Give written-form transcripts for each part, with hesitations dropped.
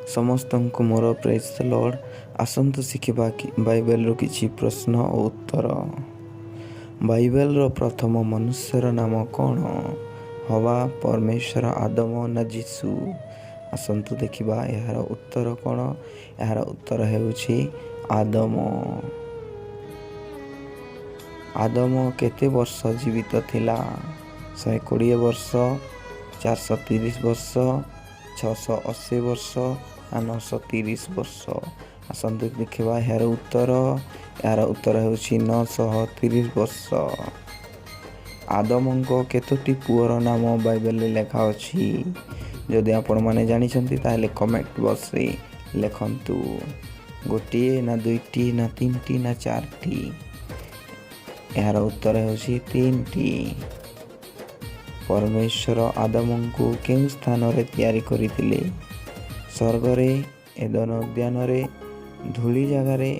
ସମସ୍ତଙ୍କୁ ମୋର ପ୍ରେଜ୍ ଦ ଲର୍ଡ। ଆସନ୍ତୁ ଶିଖିବା ବାଇବେଲର କିଛି ପ୍ରଶ୍ନ ଓ ଉତ୍ତର। ବାଇବେଲର ପ୍ରଥମ ମନୁଷ୍ୟର ନାମ କ'ଣ? ହବା, ପରମେଶ୍ୱର, ଆଦମ ନା ଯୀଶୁ? ଆସନ୍ତୁ ଦେଖିବା ଏହାର ଉତ୍ତର କ'ଣ। ଏହାର ଉତ୍ତର ହେଉଛି ଆଦମ। ଆଦମ କେତେ ବର୍ଷ ଜୀବିତ ଥିଲା? 120 ବର୍ଷ, 430 ବର୍ଷ, 680 ବର୍ଷ ନା 930 ବର୍ଷ? ଆସନ୍ତୁ ଦେଖିବା ଏହାର ଉତ୍ତର। ଏହାର ଉତ୍ତର ହେଉଛି 930 ବର୍ଷ। ଆଦମଙ୍କ କେତୋଟି ପୁଅର ନାମ ବାଇବେଲରେ ଲେଖା ଅଛି? ଯଦି ଆପଣମାନେ ଜାଣିଛନ୍ତି ତାହେଲେ କମେଣ୍ଟ ବକ୍ସରେ ଲେଖନ୍ତୁ। ଗୋଟିଏ ନା ଦୁଇଟି ନା ତିନିଟି ନା ଚାରିଟି? ଏହାର ଉତ୍ତର ହେଉଛି 3ଟି। ପରମେଶ୍ୱର ଆଦମଙ୍କୁ କେଉଁ ସ୍ଥାନରେ ତିଆରି କରିଥିଲେ? ସ୍ୱର୍ଗରେ, ଏଦେନ ଉଦ୍ୟାନରେ, ଧୂଳି ଜାଗାରେ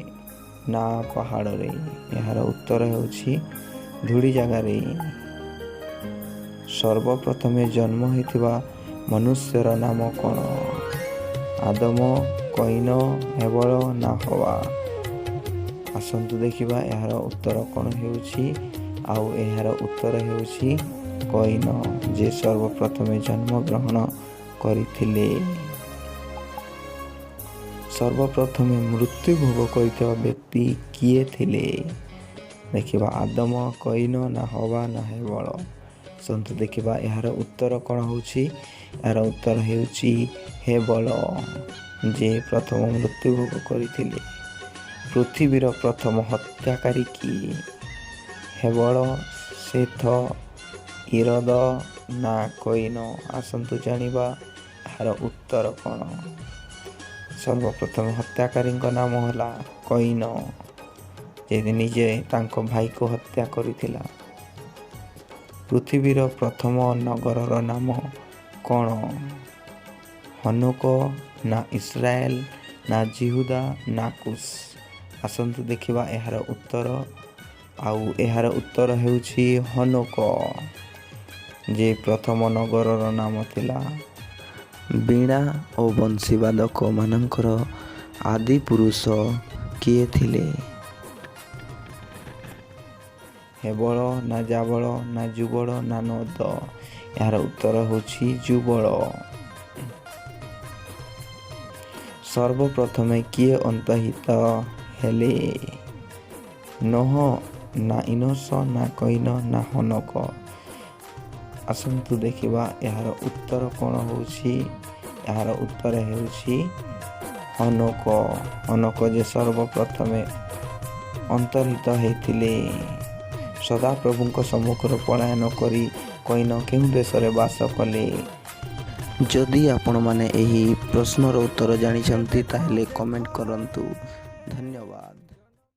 ନା ପାହାଡ଼ରେ? ଏହାର ଉତ୍ତର ହେଉଛି ଧୂଳି ଜାଗାରେ। ସର୍ବପ୍ରଥମେ ଜନ୍ମ ହୋଇଥିବା ମନୁଷ୍ୟର ନାମ କ'ଣ? ଆଦମ, କଇନ, ହେବଳ ନା ହବା? ଆସନ୍ତୁ ଦେଖିବା ଏହାର ଉତ୍ତର କ'ଣ ହେଉଛି। ଆଉ ଏହାର ଉତ୍ତର ହେଉଛି କଇନ, ଯେ ସର୍ବପ୍ରଥମେ ଜନ୍ମଗ୍ରହଣ କରିଥିଲେ। ସର୍ବପ୍ରଥମେ ମୃତ୍ୟୁ ଭୋଗ କରିଥିବା ବ୍ୟକ୍ତି କିଏ ଥିଲେ? ଦେଖିବା ଆଦମ, କଇନ ନା ହବା ନା ହେବଳ? ଆସନ୍ତୁ ଦେଖିବା ଏହାର ଉତ୍ତର କ'ଣ ହେଉଛି। ଏହାର ଉତ୍ତର ହେଉଛି ହେବଳ, ଯେ ପ୍ରଥମ ମୃତ୍ୟୁ ଭୋଗ କରିଥିଲେ। ପୃଥିବୀର ପ୍ରଥମ ହତ୍ୟାକାରୀ କିଏ? ହେବଳ, ସେଥ, ଇରଦ ନା କଇନ? ଆସନ୍ତୁ ଜାଣିବା ଏହାର ଉତ୍ତର କ'ଣ। ସର୍ବପ୍ରଥମ ହତ୍ୟାକାରୀଙ୍କ ନାମ ହେଲା କଇନ, ଯେ ନିଜେ ତାଙ୍କ ଭାଇକୁ ହତ୍ୟା କରିଥିଲା। ପୃଥିବୀର ପ୍ରଥମ ନଗରର ନାମ କ'ଣ? ହନୋକ ନା ଇସ୍ରାଏଲ ନା ଜିହୁଦା ନା କୁଶ? ଆସନ୍ତୁ ଦେଖିବା ଏହାର ଉତ୍ତର। ଆଉ ଏହାର ଉତ୍ତର ହେଉଛି ହନୋକ, ଯେ ପ୍ରଥମ ନଗରର ନାମ ଥିଲା। ବୀଣା ଓ ବଂଶୀବାଦକ ମାନଙ୍କର ଆଦି ପୁରୁଷ କିଏ ଥିଲେ? ହେବଳ ନା ଜାବଳ ନା ଯୁବଳ ନା ନଦ? ଏହାର ଉତ୍ତର ହେଉଛି ଯୁବଳ। ସର୍ବପ୍ରଥମେ କିଏ ଅନ୍ତର୍ହିତ ହେଲେ? ନୋହ ନା ଇନୋସ ନା କଇନ ନା ହନୋକ? ଆସନ୍ତୁ ଦେଖିବା ଏହାର ଉତ୍ତର କ'ଣ ହେଉଛି। ଏହାର ଉତ୍ତର ହେଉଛି ହନୋକ। ହନୋକ ଯେ ସର୍ବପ୍ରଥମେ ଅନ୍ତର୍ହିତ ହେଇଥିଲେ। ସଦାପ୍ରଭୁଙ୍କ ସମ୍ମୁଖରୁ ପଳାୟନ କରି କଇନ କେଉଁ ଦେଶରେ ବାସ କଲେ? ଯଦି ଆପଣମାନେ ଏହି ପ୍ରଶ୍ନର ଉତ୍ତର ଜାଣିଛନ୍ତି ତାହେଲେ କମେଣ୍ଟ କରନ୍ତୁ। ଧନ୍ୟବାଦ।